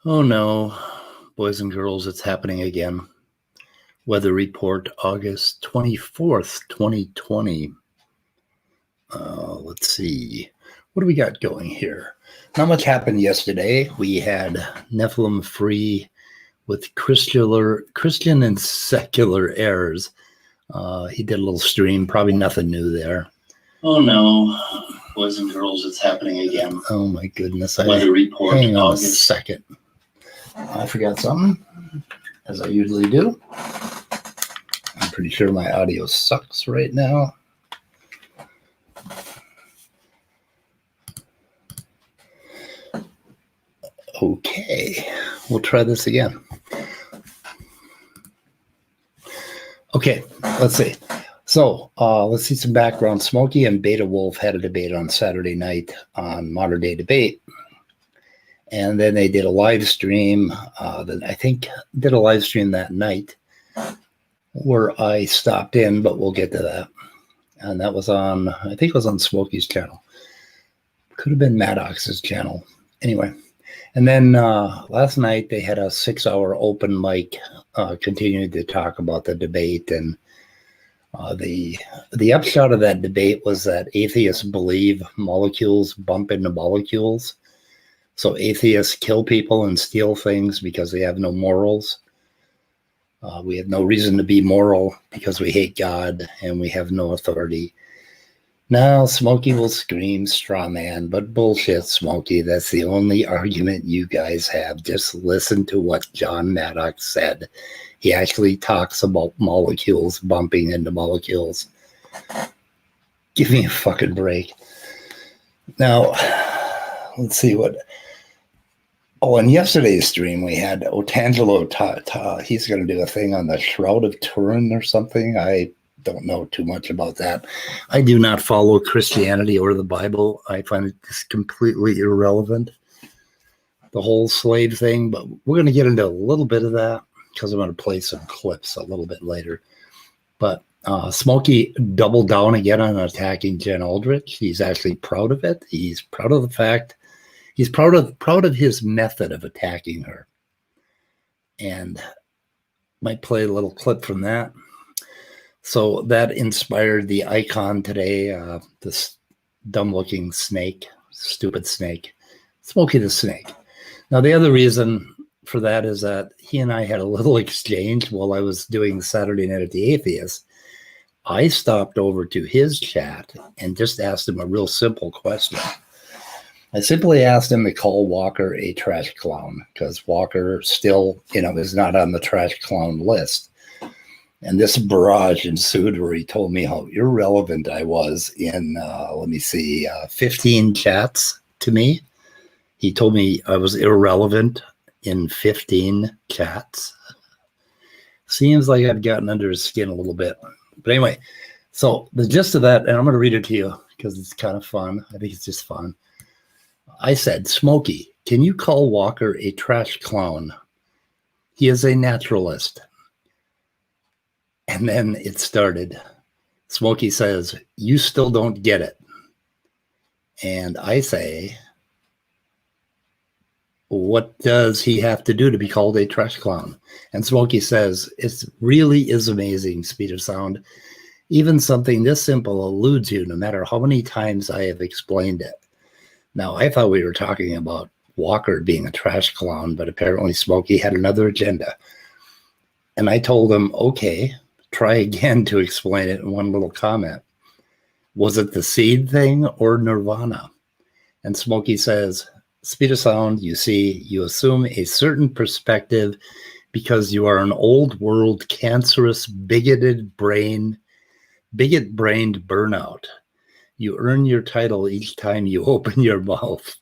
Oh no, boys and girls, it's happening again. Weather report, August 24th, 2020. Let's see. What do we got going here? Not much happened yesterday. We had Nephilim free with Christian and secular errors. He did a little stream, probably nothing new there. Oh no, boys and girls, it's happening again. Oh my goodness. Weather report, Hang on August. a second. I forgot something, as I usually do. I'm pretty sure my audio sucks right now. Okay, we'll try this again. Okay, let's see. So let's see some background. Smoky and Beta Wolf had a debate on Saturday night on Modern Day Debate. And then they did a live stream. I think did a live stream that night where I stopped in, but we'll get to that. And that was on, I think it was on Smoky's channel. Could have been Maddox's channel. Anyway. And then last night they had a 6-hour open mic continuing to talk about the debate. And the upshot of that debate was that atheists believe molecules bump into molecules. So atheists kill people and steal things because they have no morals. We have no reason to be moral because we hate God and we have no authority. Now, Smoky will scream straw man, but bullshit, Smoky. That's the only argument you guys have. Just listen to what John Maddox said. He actually talks about molecules bumping into molecules. Give me a fucking break. Now, let's see what... Oh, in yesterday's stream, we had Otangelo. He's going to do a thing on the Shroud of Turin or something. I don't know too much about that. I do not follow Christianity or the Bible. I find it just completely irrelevant, the whole slave thing. But we're going to get into a little bit of that because I'm going to play some clips a little bit later. But Smoky doubled down again on attacking Jen Aldrich. He's actually proud of it. He's proud of the fact. He's proud of his method of attacking her. And might play a little clip from that. So that inspired the icon today, this dumb-looking snake, stupid snake, Smoky the Snake. Now, the other reason for that is that he and I had a little exchange while I was doing Saturday Night at the Atheist. I stopped over to his chat and just asked him a real simple question. I simply asked him to call Walker a trash clown because Walker still, is not on the trash clown list. And this barrage ensued where he told me how irrelevant I was in, 15 chats to me. He told me I was irrelevant in 15 chats. Seems like I've gotten under his skin a little bit. But anyway, so the gist of that, and I'm going to read it to you because it's kind of fun. I think it's just fun. I said, Smoky, can you call Walker a trash clown? He is a naturalist. And then it started. Smoky says, you still don't get it. And I say, what does he have to do to be called a trash clown? And Smoky says, it really is amazing, speed of sound. Even something this simple eludes you no matter how many times I have explained it. Now, I thought we were talking about Walker being a trash clown, but apparently Smoky had another agenda. And I told him, okay, try again to explain it in one little comment. Was it the seed thing or nirvana? And Smoky says, speed of sound, you see, you assume a certain perspective because you are an old world, cancerous, bigot-brained burnout. You earn your title each time you open your mouth.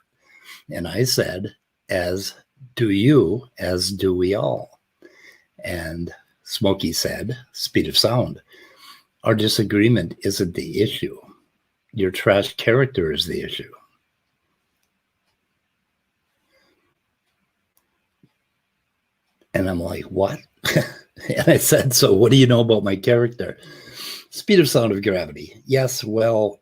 And I said, as do you, as do we all. And Smoky said, speed of sound, our disagreement isn't the issue. Your trash character is the issue. And I'm like, what? And I said, so what do you know about my character? Speed of sound of gravity. Yes, have well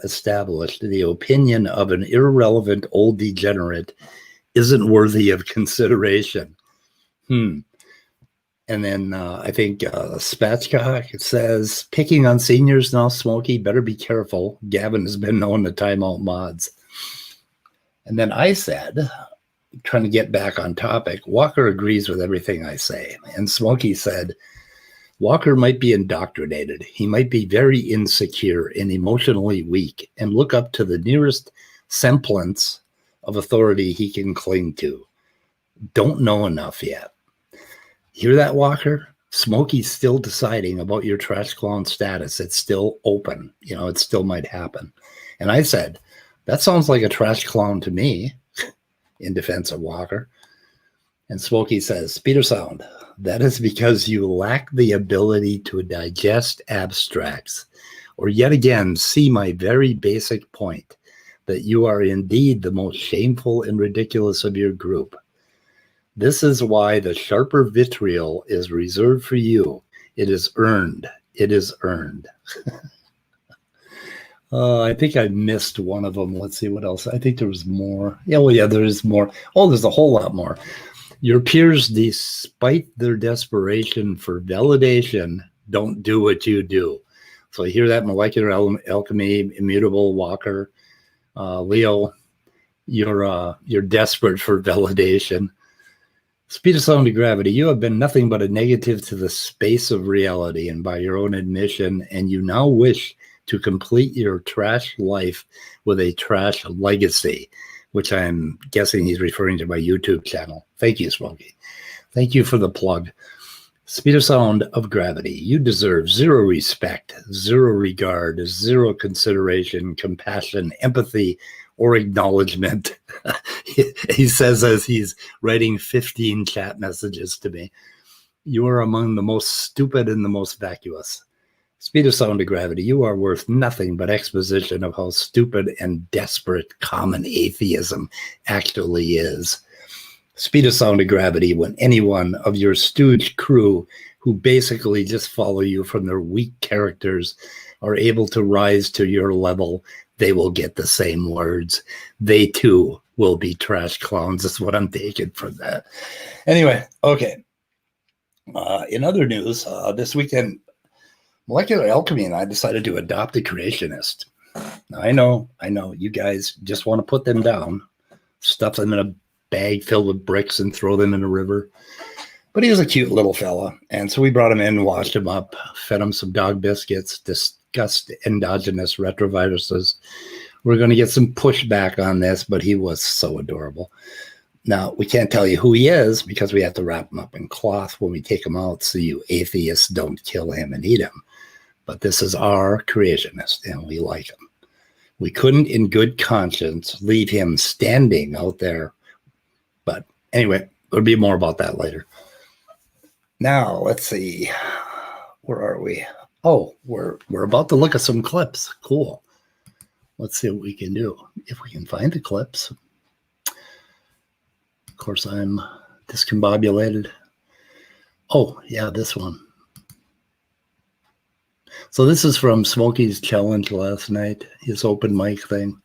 established the opinion of an irrelevant old degenerate isn't worthy of consideration. And then I think Spatchcock says, picking on seniors now, Smoky, better be careful. Gavin has been known to time out mods. And then I said, trying to get back on topic, Walker agrees with everything I say. And Smoky said, Walker might be indoctrinated. He might be very insecure and emotionally weak and look up to the nearest semblance of authority he can cling to. Don't know enough yet. Hear that, Walker? Smoky's still deciding about your trash clown status. It's still open. You know, it still might happen. And I said, that sounds like a trash clown to me, in defense of Walker. And Smoky says, Peter Sound, that is because you lack the ability to digest abstracts, or yet again see my very basic point, that you are indeed the most shameful and ridiculous of your group. This is why the sharper vitriol is reserved for you. It is earned. It is earned. I think I missed one of them. Let's see what else. I think there was more. Yeah, well, yeah, there is more. Oh, there's a whole lot more. Your peers, despite their desperation for validation, don't do what you do. So I hear that, Molecular Alchemy, Immutable, Walker, Leo, you're desperate for validation. Speed of sound to gravity. You have been nothing but a negative to the space of reality, and by your own admission, and you now wish to complete your trash life with a trash legacy, which I'm guessing he's referring to my YouTube channel. Thank you, Smoky. Thank you for the plug. Speed of sound of gravity. You deserve zero respect, zero regard, zero consideration, compassion, empathy, or acknowledgement. He says as he's writing 15 chat messages to me. You are among the most stupid and the most vacuous. Speed of sound of gravity. You are worth nothing but exposition of how stupid and desperate common atheism actually is. Speed of sound of gravity. When anyone of your stooge crew who basically just follow you from their weak characters are able to rise to your level, they will get the same words. They too will be trash clowns. That's what I'm taking from that. Anyway, okay. In other news, this weekend, Molecular Alchemy and I decided to adopt a creationist. Now, I know, you guys just want to put them down, stuff them in a bag filled with bricks and throw them in a river. But he was a cute little fella. And so we brought him in, washed him up, fed him some dog biscuits, discussed endogenous retroviruses. We're going to get some pushback on this, but he was so adorable. Now, we can't tell you who he is because we have to wrap him up in cloth when we take him out so you atheists don't kill him and eat him. But this is our creationist, and we like him. We couldn't in good conscience leave him standing out there. But anyway, there'll be more about that later. Now, let's see. Where are we? Oh, we're about to look at some clips. Cool. Let's see what we can do. If we can find the clips. Of course, I'm discombobulated. Oh, yeah, this one. So this is from Smoky's challenge last night, his open mic thing.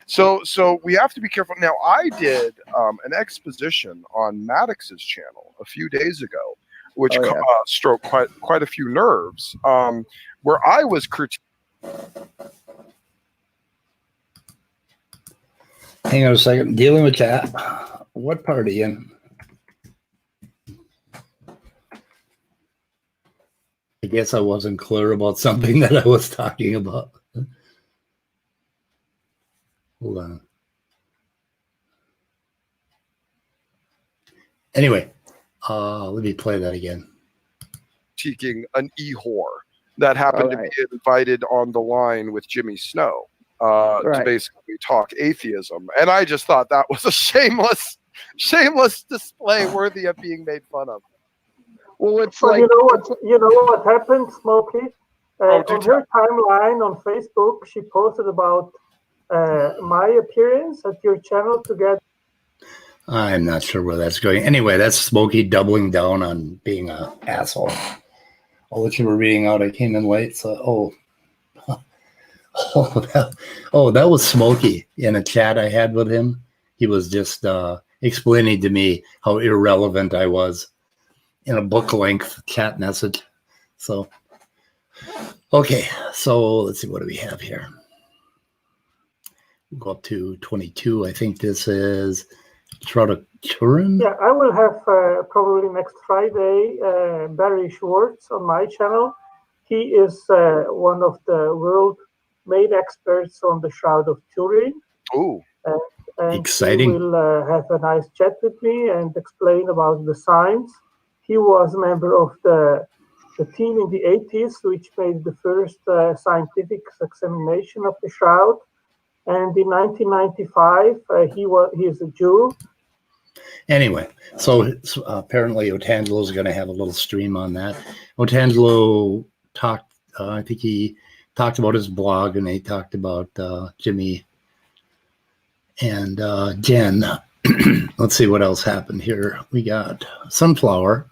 So we have to be careful. Now, I did an exposition on Maddox's channel a few days ago, which stroked quite a few nerves, where I was critiquing. Hang on a second. Dealing with chat. What part are you in? I guess I wasn't clear about something that I was talking about. Hold on. Anyway, let me play that again. Critiquing an e-whore that happened to be invited on the line with Jimmy Snow to basically talk atheism. And I just thought that was a shameless display worthy of being made fun of. Well, it's like, you know what happened, Smoky? On her timeline on Facebook, she posted about my appearance at your channel together. I'm not sure where that's going. Anyway, that's Smoky doubling down on being an asshole. All that you were reading out, I came in late, so That was Smoky in a chat I had with him. He was just explaining to me how irrelevant I was in a book length chat message. So, okay, so let's see, what do we have here? We'll go up to 22. I think this is Turin. Yeah, I will have probably next Friday Barry Schwartz on my channel. He is one of the world main experts on the Shroud of Turin. Ooh. And exciting. He will have a nice chat with me and explain about the science. He was a member of the team in the 80s, which made the first scientific examination of the Shroud. And in 1995, he is a Jew. Anyway, so apparently Otangelo is going to have a little stream on that. Otangelo talked, I think he talked about his blog, and he talked about Jimmy and Jen. Let's see what else happened here. We got Sunflower.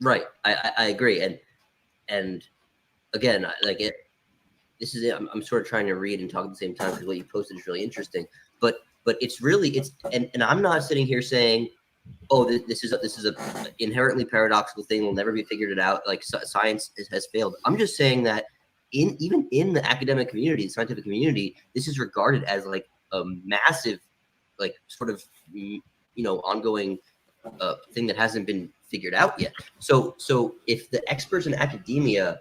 Right, I agree, and again, like it. This is it. I'm sort of trying to read and talk at the same time because what you posted is really interesting. But it's really and I'm not sitting here saying, oh, this is a inherently paradoxical thing. We'll never be figured it out. Like science has failed. I'm just saying that even in the academic community, the scientific community, this is regarded as like a massive, like sort of ongoing thing that hasn't been figured out yet. So if the experts in academia,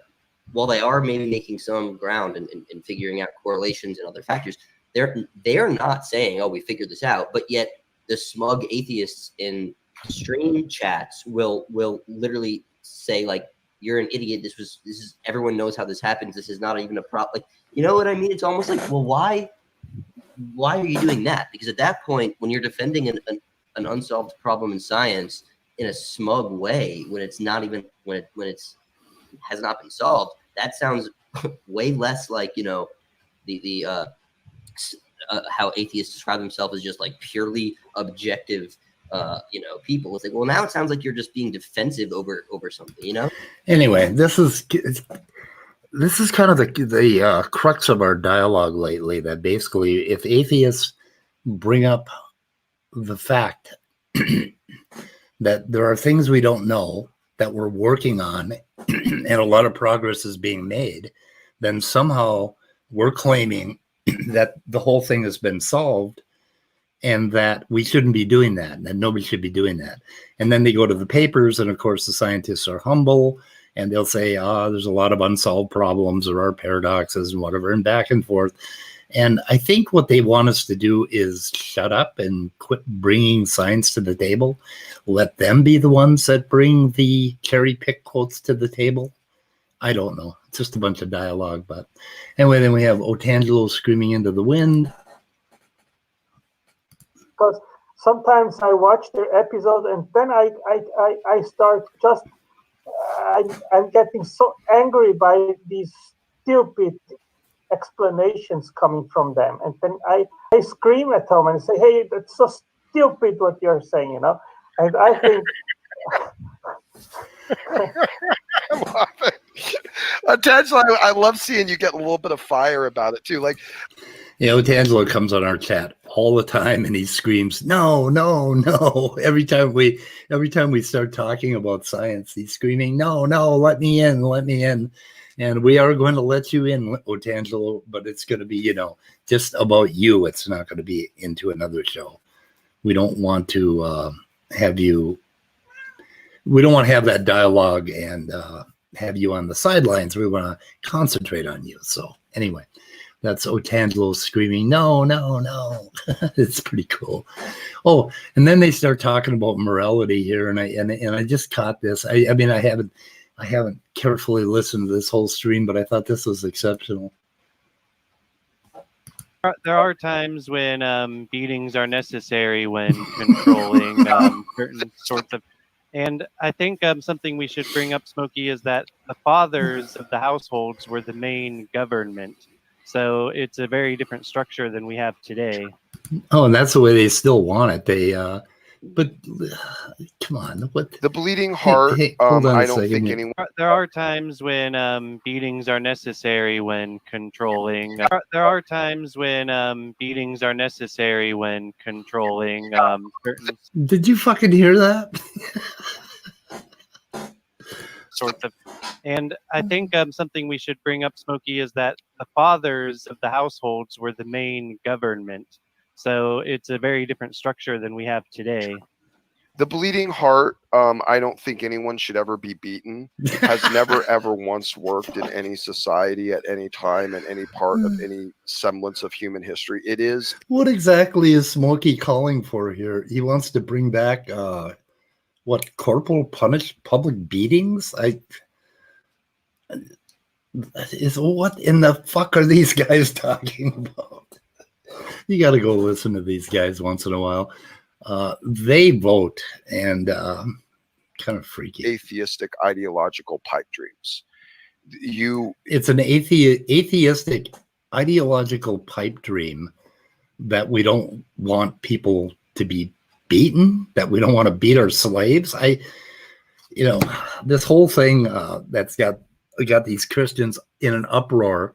while they are maybe making some ground and figuring out correlations and other factors, they're not saying, oh, we figured this out, but yet the smug atheists in stream chats will literally say, like, you're an idiot. This is everyone knows how this happens. This is not even a prop. Like, you know what I mean? It's almost like, well, why are you doing that? Because at that point, when you're defending an unsolved problem in science in a smug way, when it's not even when it's has not been solved, that sounds way less like how atheists describe themselves as just like purely objective people. It's like, well, now it sounds like you're just being defensive over something, Anyway, this is kind of the crux of our dialogue lately, that basically if atheists bring up the fact that there are things we don't know that we're working on and a lot of progress is being made, then somehow we're claiming that the whole thing has been solved and that we shouldn't be doing that, and that nobody should be doing that. And then they go to the papers, and of course the scientists are humble, and they'll say, there's a lot of unsolved problems, there are paradoxes and whatever, and back and forth. And I think what they want us to do is shut up and quit bringing science to the table. Let them be the ones that bring the cherry pick quotes to the table. I don't know. It's just a bunch of dialogue. But anyway, then we have Otangelo screaming into the wind. Because sometimes I watch their episode and then I start just, I'm getting so angry by these stupid explanations coming from them, and then I scream at them and say, hey, that's so stupid what you're saying, and I think Otangelo, I love seeing you get a little bit of fire about it too. Like, Otangelo comes on our chat all the time and he screams, no, no, no. Every time we start talking about science, he's screaming, no, let me in, let me in. And we are going to let you in, Otangelo, but it's going to be, just about you. It's not going to be into another show. We don't want to have that dialogue and have you on the sidelines. We want to concentrate on you. So anyway, that's Otangelo screaming, no, no, no. It's pretty cool. Oh, and then they start talking about morality here, and I just caught this. I mean, I haven't carefully listened to this whole stream, but I thought this was exceptional. There are times when beatings are necessary when controlling certain sorts of. And I think something we should bring up, Smoky, is that the fathers of the households were the main government. So it's a very different structure than we have today. Oh, and that's the way they still want it. But come on, what? The bleeding heart. Hold on I a don't second think here. anyone. There are times when beatings are necessary when controlling. There are times when beatings are necessary when controlling certain Did you fucking hear that? sorts of. And I think something we should bring up, Smoky, is that the fathers of the households were the main government. So it's a very different structure than we have today. The bleeding heart. I don't think anyone should ever be beaten. Has never ever once worked in any society at any time in any part of any semblance of human history. It is. What exactly is Smoky calling for here? He wants to bring back what, corporal punish public beatings? What in the fuck are these guys talking about? You got to go listen to these guys once in a while. They vote, and kind of freaky. Atheistic ideological pipe dreams. It's an atheistic ideological pipe dream that we don't want people to be beaten, that we don't want to beat our slaves. This whole thing that's got these Christians in an uproar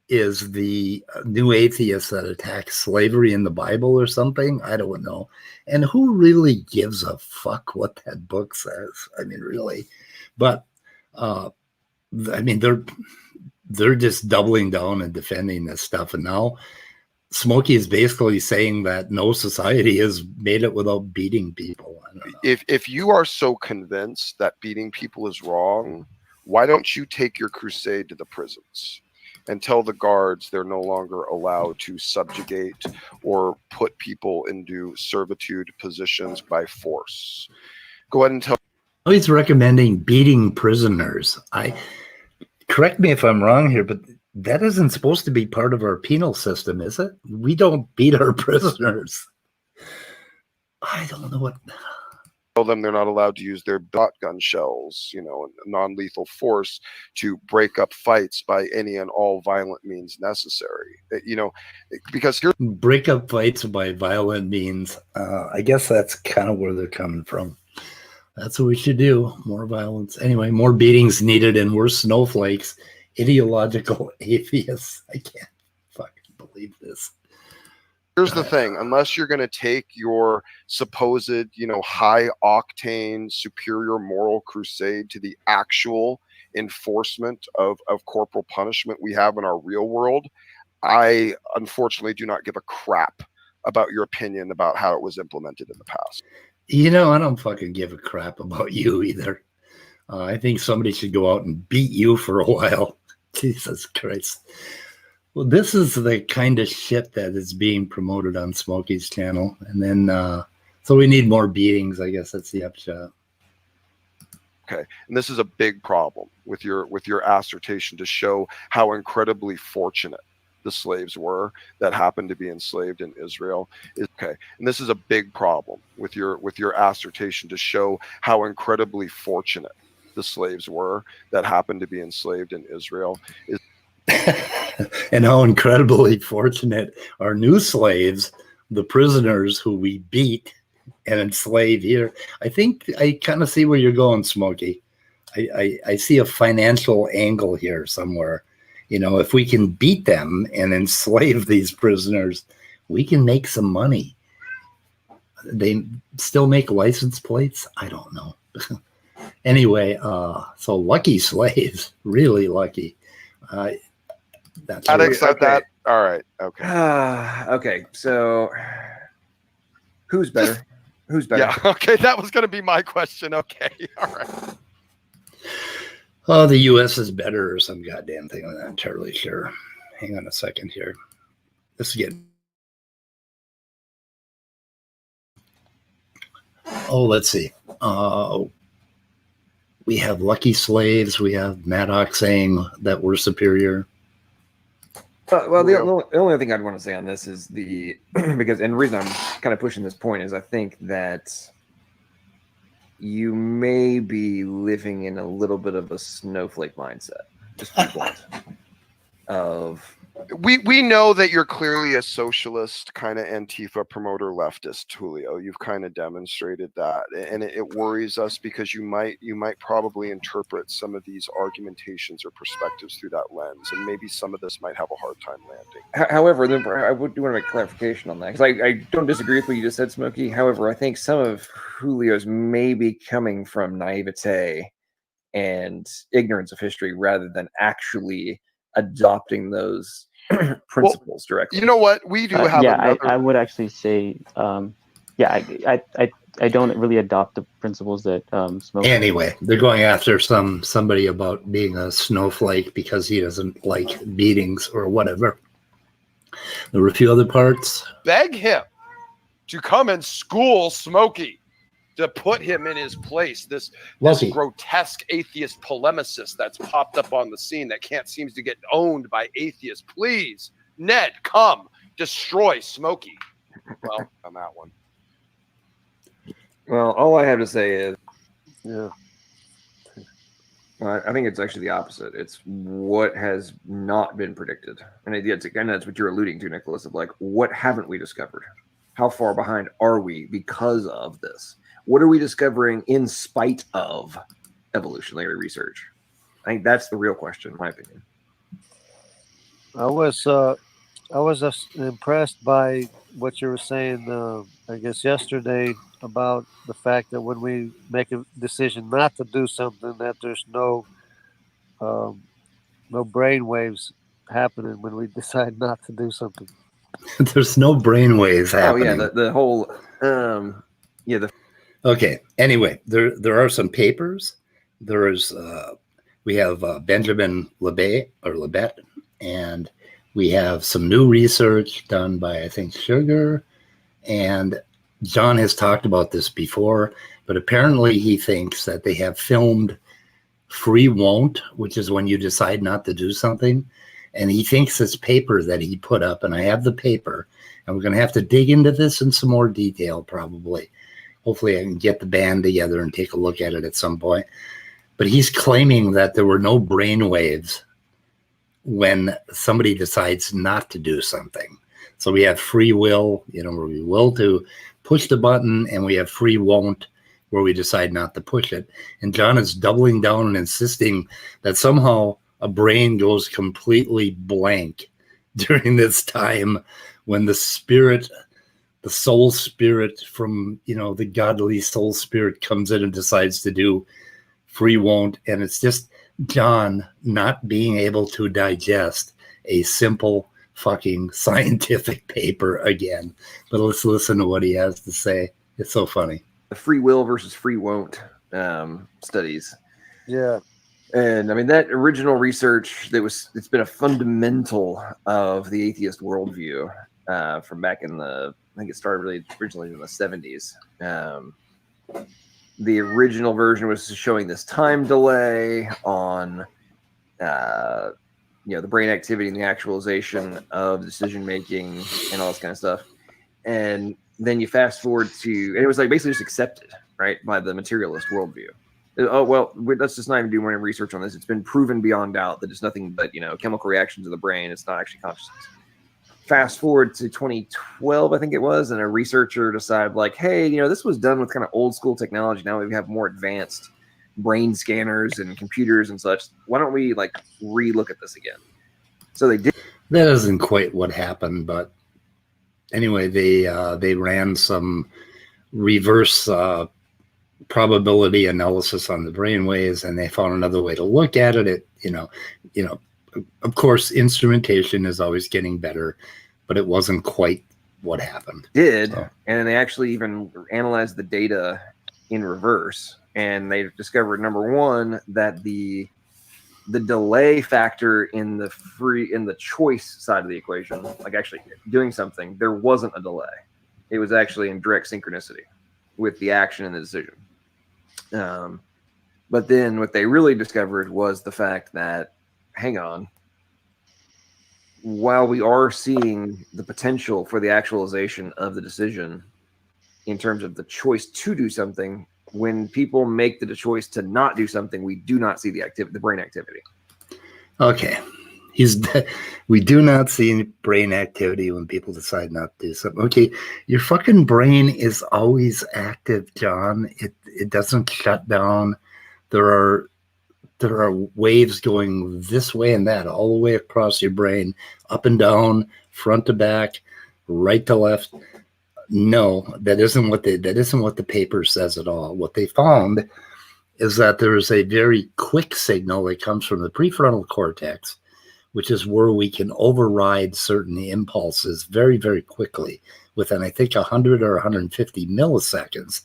is the new atheists that attack slavery in the Bible or something. I don't know. And who really gives a fuck what that book says? I mean, really. But they're just doubling down and defending this stuff. And now Smoky is basically saying that no society has made it without beating people. I don't know. If you are so convinced that beating people is wrong, why don't you take your crusade to the prisons and tell the guards they're no longer allowed to subjugate or put people into servitude positions by force? Go ahead and tell. He's recommending beating prisoners. Correct me if I'm wrong here, but that isn't supposed to be part of our penal system, is it? We don't beat our prisoners. I don't know what. Tell them they're not allowed to use their shotgun shells, non-lethal force to break up fights by any and all violent means necessary. Because here, break up fights by violent means. I guess that's kind of where they're coming from. That's what we should do. More violence. Anyway, more beatings needed and worse snowflakes. Ideological atheists. I can't fucking believe this. Here's the thing. Unless you're going to take your supposed, high octane, superior moral crusade to the actual enforcement of corporal punishment we have in our real world, I unfortunately do not give a crap about your opinion about how it was implemented in the past. I don't fucking give a crap about you either. I think somebody should go out and beat you for a while. Jesus Christ. Well, this is the kind of shit that is being promoted on Smoky's channel. And then, so we need more beatings. I guess that's the upshot. Okay. And this is a big problem with your assertion to show how incredibly fortunate the slaves were that happened to be enslaved in Israel. Okay. And this is a big problem with your assertion to show how incredibly fortunate the slaves were that happened to be enslaved in Israel. And how incredibly fortunate our new slaves, the prisoners who we beat and enslave here. I think I kind of see where you're going, Smoky. I see a financial angle here somewhere. If we can beat them and enslave these prisoners, we can make some money. They still make license plates? I don't know. Anyway, so lucky slaves, really lucky. That's I'd really, accept that. All right. Okay. Okay. So, who's better? Who's better? Yeah. Okay. That was going to be my question. Okay. All right. Oh, the U.S. is better or some goddamn thing. I'm not entirely sure. Hang on a second here. This is getting. Oh, let's see. We have lucky slaves. We have Maddox saying that we're superior. Well, the only thing I'd want to say on this is because the reason I'm kind of pushing this point is I think that you may be living in a little bit of a snowflake mindset. Just be blunt. of. We know that you're clearly a socialist, kind of Antifa promoter leftist, Julio. You've kind of demonstrated that, and it worries us because you might probably interpret some of these argumentations or perspectives through that lens, and maybe some of this might have a hard time landing. However, then I do want to make clarification on that, because I don't disagree with what you just said, Smoky. However, I think some of Julio's may be coming from naivete and ignorance of history rather than actually adopting those principles directly. You know what? We do have another. I would actually say, I don't really adopt the principles that Smoky. Anyway, they're going after somebody about being a snowflake because he doesn't like beatings or whatever. There were a few other parts. Beg him to come and school Smoky, to put him in his place. This grotesque atheist polemicist that's popped up on the scene that seems to get owned by atheists. Please, Ned, come destroy Smoky. Well, on that one. Well, all I have to say is, yeah, I think it's actually the opposite. It's what has not been predicted, and that's what you're alluding to, Nicholas. Of like, what haven't we discovered? How far behind are we because of this? What are we discovering in spite of evolutionary research? I think that's the real question, in my opinion. I was impressed by what you were saying, I guess yesterday, about the fact that when we make a decision not to do something, that there's no brain waves happening when we decide not to do something. There's no brain waves happening. Oh yeah, the whole Okay. Anyway, there are some papers. We have Benjamin Lebet, and we have some new research done by, I think, Schurger, and John has talked about this before, but apparently he thinks that they have filmed free wont, which is when you decide not to do something, and he thinks this paper that he put up, and I have the paper, and we're going to have to dig into this in some more detail probably. Hopefully I can get the band together and take a look at it at some point. But he's claiming that there were no brain waves when somebody decides not to do something. So we have free will, where we will to push the button, and we have free won't, where we decide not to push it. And John is doubling down and insisting that somehow a brain goes completely blank during this time when the soul spirit from, the godly soul spirit comes in and decides to do free won't. And it's just John not being able to digest a simple fucking scientific paper again. But let's listen to what he has to say. It's so funny. The free will versus free won't studies. Yeah. And I mean, that original research it's been a fundamental of the atheist worldview from back in I think it started really originally in the 70s. The original version was showing this time delay on, the brain activity and the actualization of decision making and all this kind of stuff. And then you fast forward and it was like basically just accepted, right, by the materialist worldview. Oh, well, let's just not even do more research on this. It's been proven beyond doubt that it's nothing but, chemical reactions of the brain. It's not actually consciousness. Fast forward to 2012, I think it was, and a researcher decided, like, hey, this was done with kind of old school technology. Now we have more advanced brain scanners and computers and such. Why don't we re-look at this again? So they did. That isn't quite what happened, but anyway, they ran some reverse probability analysis on the brainwaves, and they found another way to look at it. Of course, instrumentation is always getting better, but it wasn't quite what happened. And they actually even analyzed the data in reverse, and they discovered, number one, that the delay factor in the choice side of the equation, like actually doing something, there wasn't a delay. It was actually in direct synchronicity with the action and the decision. But then what they really discovered was the fact that, hang on, while we are seeing the potential for the actualization of the decision in terms of the choice to do something, when people make the choice to not do something, we do not see the brain activity. Okay. We do not see brain activity when people decide not to do something. Okay, your fucking brain is always active, John. It doesn't shut down. There are waves going this way and that, all the way across your brain, up and down, front to back, right to left. No, that isn't what the paper says at all. What they found is that there is a very quick signal that comes from the prefrontal cortex, which is where we can override certain impulses very, very quickly within, I think, 100 or 150 milliseconds.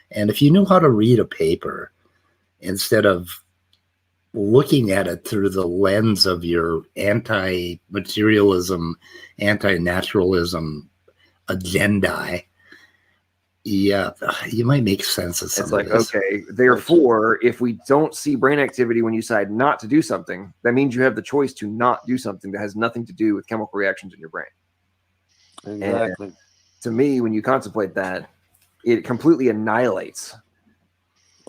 And if you knew how to read a paper instead of looking at it through the lens of your anti-materialism, anti-naturalism agenda, yeah, you might make sense of some It's of like, this. okay, therefore, if we don't see brain activity when you decide not to do something, that means you have the choice to not do something that has nothing to do with chemical reactions in your brain. Exactly. And to me, when you contemplate that, it completely annihilates,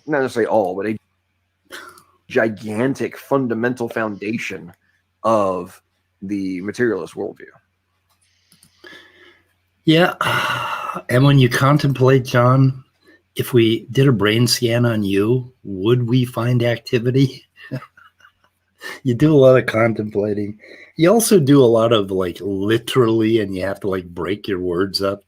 not necessarily all, but a gigantic fundamental foundation of the materialist worldview. Yeah. And when you contemplate, John, if we did a brain scan on you, would we find activity? You do a lot of contemplating. You also do a lot of like literally, and you have to like break your words up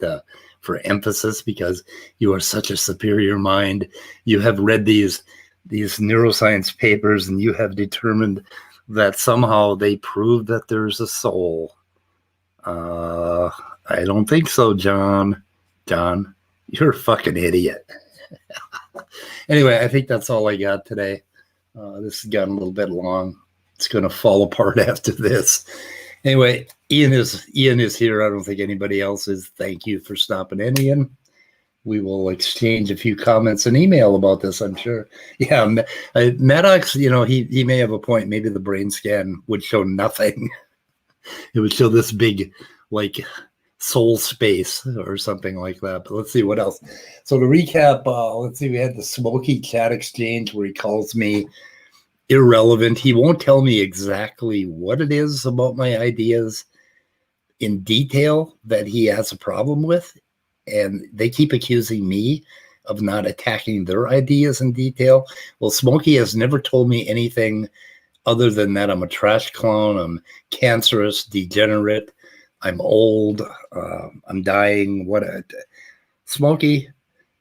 for emphasis because you are such a superior mind. You have read these neuroscience papers and you have determined that somehow they prove that there's a soul. I don't think so, John. John, you're a fucking idiot. Anyway, I think that's all I got today. This has gotten a little bit long. It's going to fall apart after this. Anyway, Ian is here. I don't think anybody else is. Thank you for stopping in, Ian. We will exchange a few comments and email about this, I'm sure. Yeah, Maddox, he may have a point. Maybe the brain scan would show nothing. It would show this big, like, soul space or something like that. But let's see what else. So to recap, let's see, we had the Smoky chat exchange where he calls me irrelevant. He won't tell me exactly what it is about my ideas in detail that he has a problem with. And they keep accusing me of not attacking their ideas in detail. Well, Smoky has never told me anything other than that I'm a trash clown, I'm cancerous, degenerate, I'm old, I'm dying. Smoky,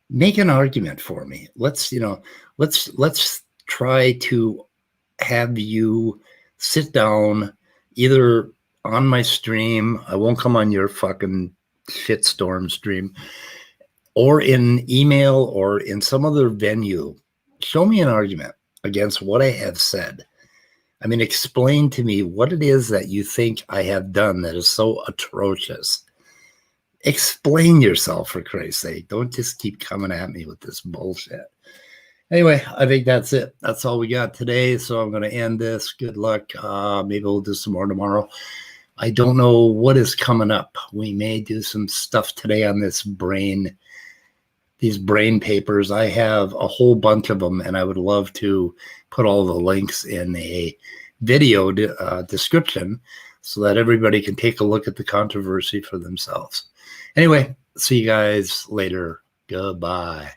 make an argument for me. Let's try to have you sit down either on my stream. I won't come on your fucking shitstorm stream, or in email or in some other venue. Show me an argument against what I have said. I mean, explain to me what it is that you think I have done that is so atrocious. Explain yourself, for Christ's sake. Don't just keep coming at me with this bullshit. Anyway, I think that's it. That's all we got today. So I'm going to end this. Good luck. Maybe we'll do some more tomorrow. I don't know what is coming up. We may do some stuff today on these brain papers. I have a whole bunch of them, and I would love to put all the links in a video description so that everybody can take a look at the controversy for themselves. Anyway, see you guys later. Goodbye.